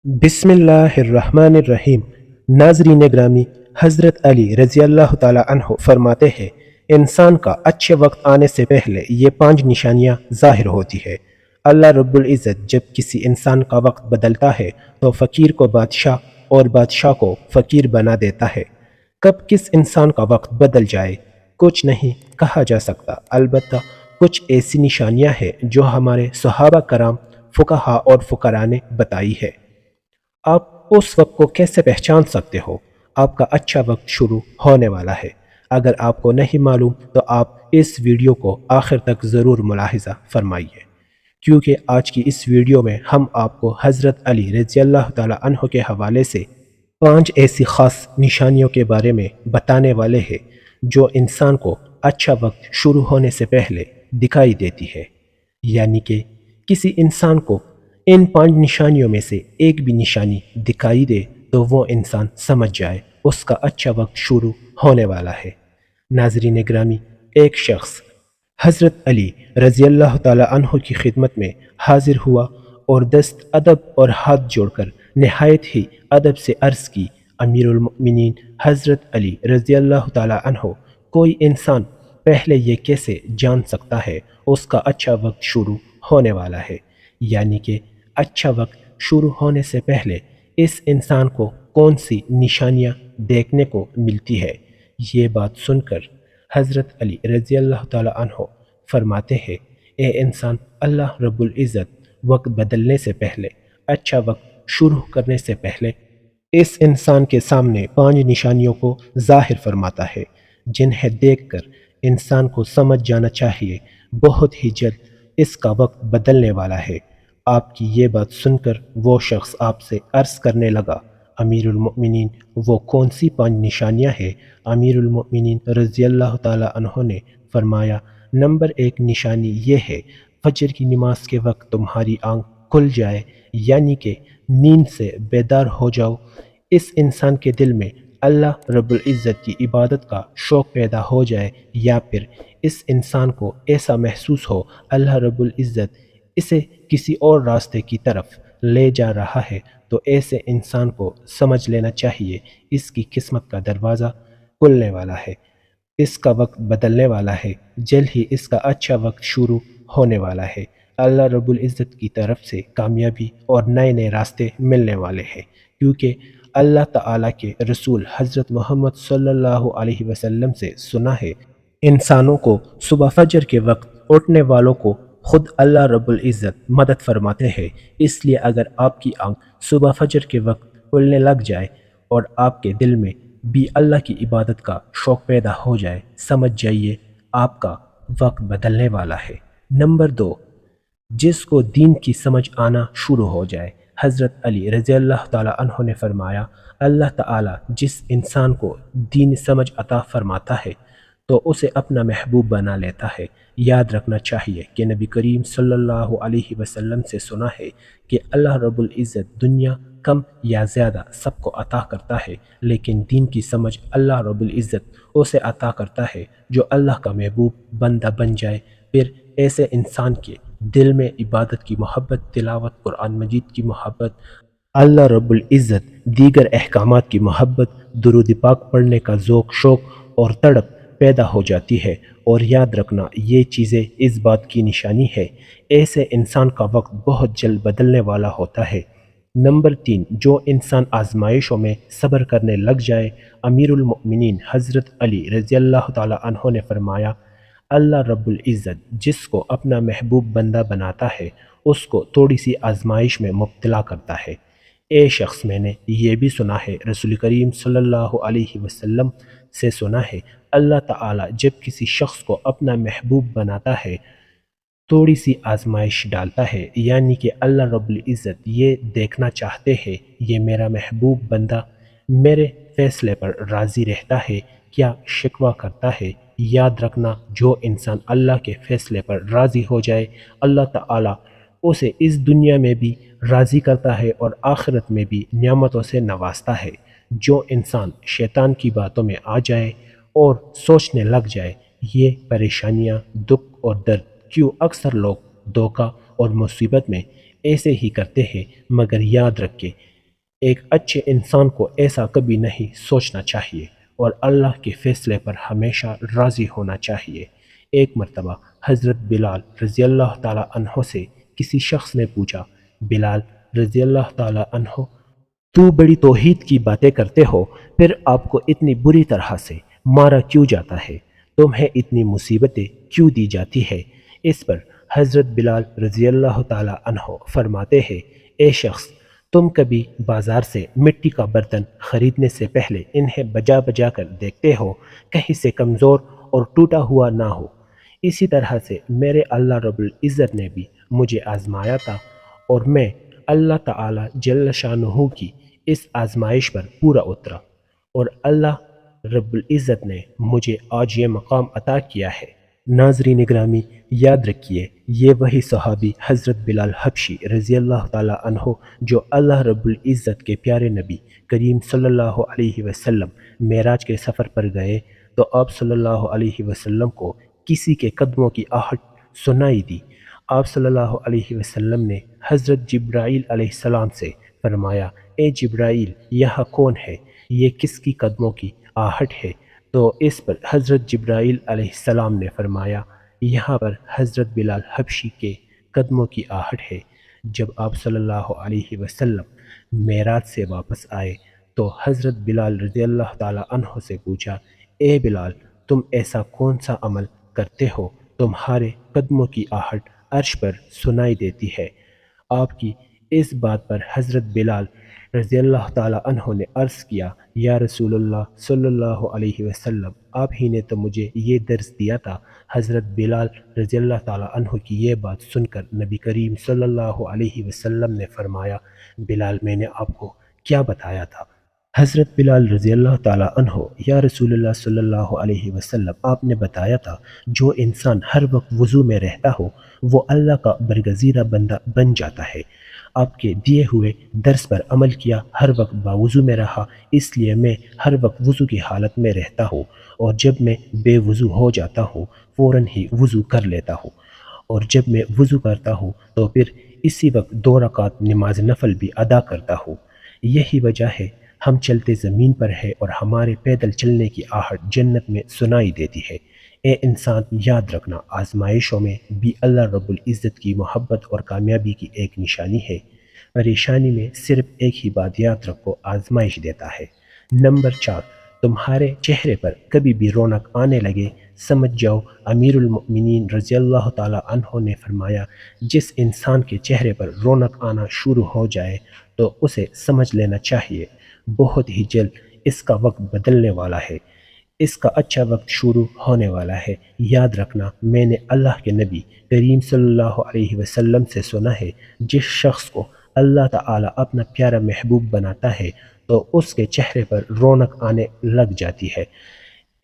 بسم اللہ الرحمن الرحیم۔ ناظرین گرامی، حضرت علی رضی اللہ تعالی عنہ فرماتے ہیں انسان کا اچھے وقت آنے سے پہلے یہ 5 نشانیاں ظاہر ہوتی ہے۔ اللہ رب العزت جب کسی انسان کا وقت بدلتا ہے تو فقیر کو بادشاہ اور بادشاہ کو فقیر بنا دیتا ہے۔ کب کس انسان کا وقت بدل جائے کچھ نہیں کہا جا سکتا، البتہ کچھ ایسی نشانیاں ہیں جو ہمارے صحابہ کرام، فقہا اور فقراء نے بتائی ہے۔ آپ اس وقت کو کیسے پہچان سکتے ہو؟ آپ کا اچھا وقت شروع ہونے والا ہے۔ اگر آپ کو نہیں معلوم تو آپ اس ویڈیو کو آخر تک ضرور ملاحظہ فرمائیے، کیونکہ آج کی اس ویڈیو میں ہم آپ کو حضرت علی رضی اللہ تعالی عنہ کے حوالے سے 5 ایسی خاص نشانیوں کے بارے میں بتانے والے ہیں جو انسان کو اچھا وقت شروع ہونے سے پہلے دکھائی دیتی ہے۔ یعنی کہ کسی انسان کو ان 5 نشانیوں میں سے ایک بھی نشانی دکھائی دے تو وہ انسان سمجھ جائے اس کا اچھا وقت شروع ہونے والا ہے۔ ناظرین گرامی، ایک شخص حضرت علی رضی اللہ تعالی عنہ کی خدمت میں حاضر ہوا اور دست ادب اور ہاتھ جوڑ کر نہایت ہی ادب سے عرض کی، امیر المؤمنین حضرت علی رضی اللہ تعالی عنہ، کوئی انسان پہلے یہ کیسے جان سکتا ہے اس کا اچھا وقت شروع ہونے والا ہے؟ یعنی کہ اچھا وقت شروع ہونے سے پہلے اس انسان کو کون سی نشانیاں دیکھنے کو ملتی ہے؟ یہ بات سن کر حضرت علی رضی اللہ تعالی عنہ فرماتے ہیں، اے انسان، اللہ رب العزت وقت بدلنے سے پہلے، اچھا وقت شروع کرنے سے پہلے اس انسان کے سامنے 5 نشانیوں کو ظاہر فرماتا ہے، جنہیں دیکھ کر انسان کو سمجھ جانا چاہیے بہت ہی جلد اس کا وقت بدلنے والا ہے۔ آپ کی یہ بات سن کر وہ شخص آپ سے عرض کرنے لگا، امیر المؤمنین، وہ کون سی 5 نشانیاں ہیں؟ امیر المؤمنین رضی اللہ تعالی عنہ نے فرمایا، نمبر 1 نشانی یہ ہے، فجر کی نماز کے وقت تمہاری آنکھ کھل جائے، یعنی کہ نیند سے بیدار ہو جاؤ۔ اس انسان کے دل میں اللہ رب العزت کی عبادت کا شوق پیدا ہو جائے، یا پھر اس انسان کو ایسا محسوس ہو اللہ رب العزت اسے کسی اور راستے کی طرف لے جا رہا ہے، تو ایسے انسان کو سمجھ لینا چاہیے اس کی قسمت کا دروازہ کھلنے والا ہے، اس کا وقت بدلنے والا ہے، جلد ہی اس کا اچھا وقت شروع ہونے والا ہے، اللہ رب العزت کی طرف سے کامیابی اور نئے نئے راستے ملنے والے ہیں، کیونکہ اللہ تعالیٰ کے رسول حضرت محمد صلی اللہ علیہ وسلم سے سنا ہے، انسانوں کو صبح فجر کے وقت اٹھنے والوں کو خود اللہ رب العزت مدد فرماتے ہیں۔ اس لیے اگر آپ کی آنکھ صبح فجر کے وقت کھلنے لگ جائے اور آپ کے دل میں بھی اللہ کی عبادت کا شوق پیدا ہو جائے، سمجھ جائیے آپ کا وقت بدلنے والا ہے۔ نمبر 2، جس کو دین کی سمجھ آنا شروع ہو جائے۔ حضرت علی رضی اللہ تعالی عنہ نے فرمایا، اللہ تعالیٰ جس انسان کو دین سمجھ عطا فرماتا ہے تو اسے اپنا محبوب بنا لیتا ہے۔ یاد رکھنا چاہیے کہ نبی کریم صلی اللہ علیہ وسلم سے سنا ہے کہ اللہ رب العزت دنیا کم یا زیادہ سب کو عطا کرتا ہے، لیکن دین کی سمجھ اللہ رب العزت اسے عطا کرتا ہے جو اللہ کا محبوب بندہ بن جائے۔ پھر ایسے انسان کے دل میں عبادت کی محبت، تلاوت قرآن مجید کی محبت، اللہ رب العزت دیگر احکامات کی محبت، درود پاک پڑھنے کا ذوق، شوق اور تڑپ پیدا ہو جاتی ہے۔ اور یاد رکھنا، یہ چیزیں اس بات کی نشانی ہے ایسے انسان کا وقت بہت جلد بدلنے والا ہوتا ہے۔ نمبر 3، جو انسان آزمائشوں میں صبر کرنے لگ جائے۔ امیر المؤمنین حضرت علی رضی اللہ تعالی عنہ نے فرمایا، اللہ رب العزت جس کو اپنا محبوب بندہ بناتا ہے اس کو تھوڑی سی آزمائش میں مبتلا کرتا ہے۔ اے شخص، میں نے یہ بھی سنا ہے، رسول کریم صلی اللہ علیہ وسلم سے سنا ہے، اللہ تعالیٰ جب کسی شخص کو اپنا محبوب بناتا ہے تھوڑی سی آزمائش ڈالتا ہے، یعنی کہ اللہ رب العزت یہ دیکھنا چاہتے ہیں یہ میرا محبوب بندہ میرے فیصلے پر راضی رہتا ہے کیا شکوہ کرتا ہے۔ یاد رکھنا، جو انسان اللہ کے فیصلے پر راضی ہو جائے اللہ تعالیٰ اسے اس دنیا میں بھی راضی کرتا ہے اور آخرت میں بھی نعمتوں سے نوازتا ہے۔ جو انسان شیطان کی باتوں میں آ جائے اور سوچنے لگ جائے یہ پریشانیاں، دکھ اور درد کیوں اکثر لوگ دھوکہ اور مصیبت میں ایسے ہی کرتے ہیں، مگر یاد رکھے ایک اچھے انسان کو ایسا کبھی نہیں سوچنا چاہیے اور اللہ کے فیصلے پر ہمیشہ راضی ہونا چاہیے۔ ایک مرتبہ حضرت بلال رضی اللہ تعالیٰ عنہ سے کسی شخص نے پوچھا، بلال رضی اللہ تعالیٰ عنہ، تو بڑی توحید کی باتیں کرتے ہو، پھر آپ کو اتنی بری طرح سے مارا کیوں جاتا ہے؟ تمہیں اتنی مصیبتیں کیوں دی جاتی ہے؟ اس پر حضرت بلال رضی اللہ تعالیٰ عنہ فرماتے ہیں، اے شخص، تم کبھی بازار سے مٹی کا برتن خریدنے سے پہلے انہیں بجا بجا کر دیکھتے ہو کہیں سے کمزور اور ٹوٹا ہوا نہ ہو؟ اسی طرح سے میرے اللہ رب العزت نے بھی مجھے آزمایا تھا اور میں اللہ تعالی جل شانہ کی اس آزمائش پر پورا اترا اور اللہ رب العزت نے مجھے آج یہ مقام عطا کیا ہے۔ ناظرین گرامی، یاد رکھیے، یہ وہی صحابی حضرت بلال حبشی رضی اللہ تعالیٰ عنہ جو اللہ رب العزت کے پیارے نبی کریم صلی اللہ علیہ وسلم معراج کے سفر پر گئے تو آپ صلی اللہ علیہ وسلم کو کسی کے قدموں کی آہٹ سنائی دی۔ آپ صلی اللہ علیہ وسلم نے حضرت جبرائیل علیہ السلام سے فرمایا، اے جبرائیل، یہاں کون ہے؟ یہ کس کی قدموں کی آہٹ ہے؟ تو اس پر حضرت جبرائیل علیہ السلام نے فرمایا، یہاں پر حضرت بلال حبشی کے قدموں کی آہٹ ہے۔ جب آپ صلی اللہ علیہ وسلم معراج سے واپس آئے تو حضرت بلال رضی اللہ تعالیٰ عنہ سے پوچھا، اے بلال، تم ایسا کون سا عمل کرتے ہو تمہارے قدموں کی آہٹ عرش پر سنائی دیتی ہے؟ آپ کی اس بات پر حضرت بلال رضی اللہ تعالیٰ عنہ نے عرض کیا، یا رسول اللہ صلی اللہ علیہ وسلم، آپ ہی نے تو مجھے یہ درس دیا تھا۔ حضرت بلال رضی اللہ تعالیٰ عنہ کی یہ بات سن کر نبی کریم صلی اللہ علیہ وسلم نے فرمایا، بلال، میں نے آپ کو کیا بتایا تھا؟ حضرت بلال رضی اللہ تعالیٰ عنہ، یا رسول اللہ صلی اللہ علیہ وسلم، آپ نے بتایا تھا جو انسان ہر وقت وضو میں رہتا ہو وہ اللہ کا برگزیدہ بندہ بن جاتا ہے۔ آپ کے دیے ہوئے درس پر عمل کیا، ہر وقت باوضو میں رہا، اس لیے میں ہر وقت وضو کی حالت میں رہتا ہوں اور جب میں بے وضو ہو جاتا ہوں فوراً ہی وضو کر لیتا ہوں، اور جب میں وضو کرتا ہوں تو پھر اسی وقت 2 رکعت نماز نفل بھی ادا کرتا ہوں۔ یہی وجہ ہے ہم چلتے زمین پر ہے اور ہمارے پیدل چلنے کی آہٹ جنت میں سنائی دیتی ہے۔ اے انسان، یاد رکھنا، آزمائشوں میں بھی اللہ رب العزت کی محبت اور کامیابی کی ایک نشانی ہے۔ پریشانی میں صرف ایک ہی بات یاد رکھو، آزمائش دیتا ہے۔ نمبر 4، تمہارے چہرے پر کبھی بھی رونق آنے لگے، سمجھ جاؤ امیر المؤمنین رضی اللہ تعالیٰ عنہ نے فرمایا، جس انسان کے چہرے پر رونق آنا شروع ہو جائے تو اسے سمجھ لینا چاہیے بہت ہی جلد اس کا وقت بدلنے والا ہے، اس کا اچھا وقت شروع ہونے والا ہے۔ یاد رکھنا، میں نے اللہ کے نبی کریم صلی اللہ علیہ وسلم سے سنا ہے، جس شخص کو اللہ تعالیٰ اپنا پیارا محبوب بناتا ہے تو اس کے چہرے پر رونق آنے لگ جاتی ہے۔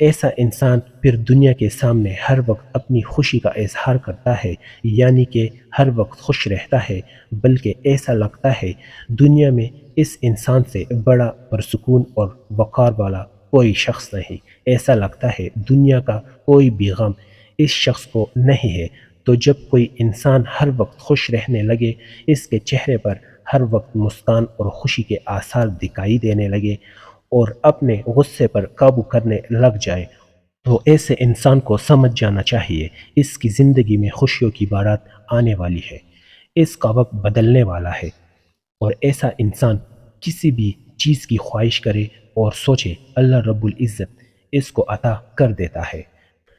ایسا انسان پھر دنیا کے سامنے ہر وقت اپنی خوشی کا اظہار کرتا ہے، یعنی کہ ہر وقت خوش رہتا ہے، بلکہ ایسا لگتا ہے دنیا میں اس انسان سے بڑا پرسکون اور وقار والا کوئی شخص نہیں۔ ایسا لگتا ہے دنیا کا کوئی بھی غم اس شخص کو نہیں ہے۔ تو جب کوئی انسان ہر وقت خوش رہنے لگے، اس کے چہرے پر ہر وقت مسکان اور خوشی کے آثار دکھائی دینے لگے اور اپنے غصے پر قابو کرنے لگ جائے، تو ایسے انسان کو سمجھ جانا چاہیے اس کی زندگی میں خوشیوں کی بارات آنے والی ہے، اس کا وقت بدلنے والا ہے، اور ایسا انسان کسی بھی چیز کی خواہش کرے اور سوچے اللہ رب العزت اس کو عطا کر دیتا ہے۔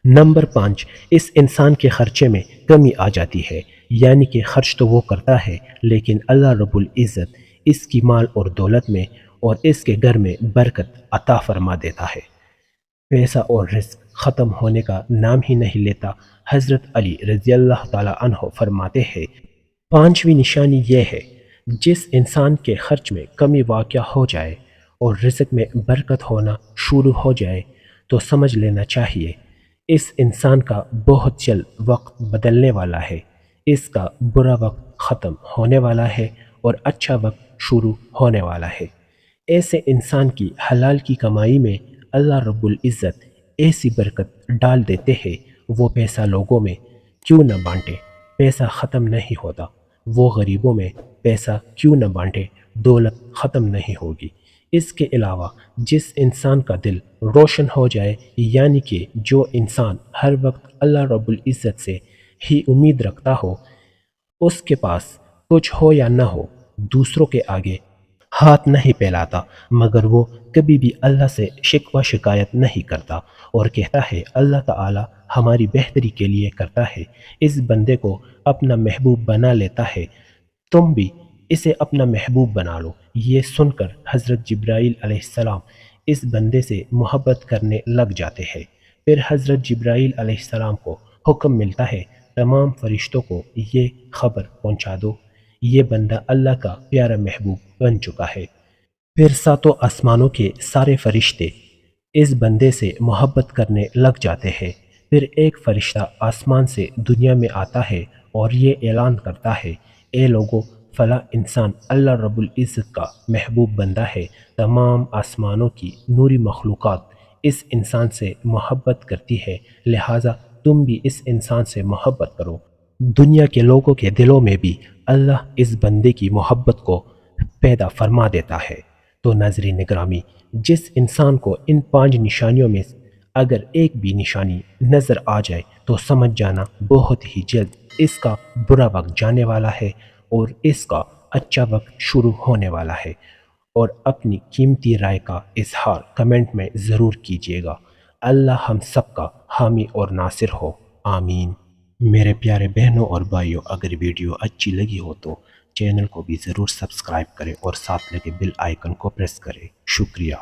نمبر 5، اس انسان کے خرچے میں کمی آ جاتی ہے، یعنی کہ خرچ تو وہ کرتا ہے لیکن اللہ رب العزت اس کی مال اور دولت میں اور اس کے گھر میں برکت عطا فرما دیتا ہے۔ پیسہ اور رزق ختم ہونے کا نام ہی نہیں لیتا۔ حضرت علی رضی اللہ تعالیٰ عنہ فرماتے ہیں، 5ویں نشانی یہ ہے، جس انسان کے خرچ میں کمی واقع ہو جائے اور رزق میں برکت ہونا شروع ہو جائے تو سمجھ لینا چاہیے اس انسان کا بہت جلد وقت بدلنے والا ہے، اس کا برا وقت ختم ہونے والا ہے اور اچھا وقت شروع ہونے والا ہے۔ ایسے انسان کی حلال کی کمائی میں اللہ رب العزت ایسی برکت ڈال دیتے ہیں، وہ پیسہ لوگوں میں کیوں نہ بانٹے، پیسہ ختم نہیں ہوتا، وہ غریبوں میں پیسہ کیوں نہ بانٹے، دولت ختم نہیں ہوگی۔ اس کے علاوہ جس انسان کا دل روشن ہو جائے، یعنی کہ جو انسان ہر وقت اللہ رب العزت سے ہی امید رکھتا ہو، اس کے پاس کچھ ہو یا نہ ہو، دوسروں کے آگے ہاتھ نہیں پھیلاتا، مگر وہ کبھی بھی اللہ سے شکوہ شکایت نہیں کرتا اور کہتا ہے اللہ تعالی ہماری بہتری کے لیے کرتا ہے، اس بندے کو اپنا محبوب بنا لیتا ہے، تم بھی اسے اپنا محبوب بنا لو۔ یہ سن کر حضرت جبرائیل علیہ السلام اس بندے سے محبت کرنے لگ جاتے ہیں۔ پھر حضرت جبرائیل علیہ السلام کو حکم ملتا ہے تمام فرشتوں کو یہ خبر پہنچا دو، یہ بندہ اللہ کا پیارا محبوب بن چکا ہے۔ پھر ساتوں آسمانوں کے سارے فرشتے اس بندے سے محبت کرنے لگ جاتے ہیں۔ پھر ایک فرشتہ آسمان سے دنیا میں آتا ہے اور یہ اعلان کرتا ہے، اے لوگو، فلاں انسان اللہ رب العزت کا محبوب بندہ ہے، تمام آسمانوں کی نوری مخلوقات اس انسان سے محبت کرتی ہے، لہٰذا تم بھی اس انسان سے محبت کرو۔ دنیا کے لوگوں کے دلوں میں بھی اللہ اس بندے کی محبت کو پیدا فرما دیتا ہے۔ تو ناظرین گرامی، جس انسان کو ان 5 نشانیوں میں اگر ایک بھی نشانی نظر آ جائے تو سمجھ جانا بہت ہی جلد اس کا برا وقت جانے والا ہے اور اس کا اچھا وقت شروع ہونے والا ہے۔ اور اپنی قیمتی رائے کا اظہار کمنٹ میں ضرور کیجیے گا۔ اللہ ہم سب کا حامی اور ناصر ہو، آمین۔ میرے پیارے بہنوں اور بھائیوں، اگر ویڈیو اچھی لگی ہو تو چینل کو بھی ضرور سبسکرائب کریں اور ساتھ لگے بیل آئیکن کو پریس کریں۔ شکریہ۔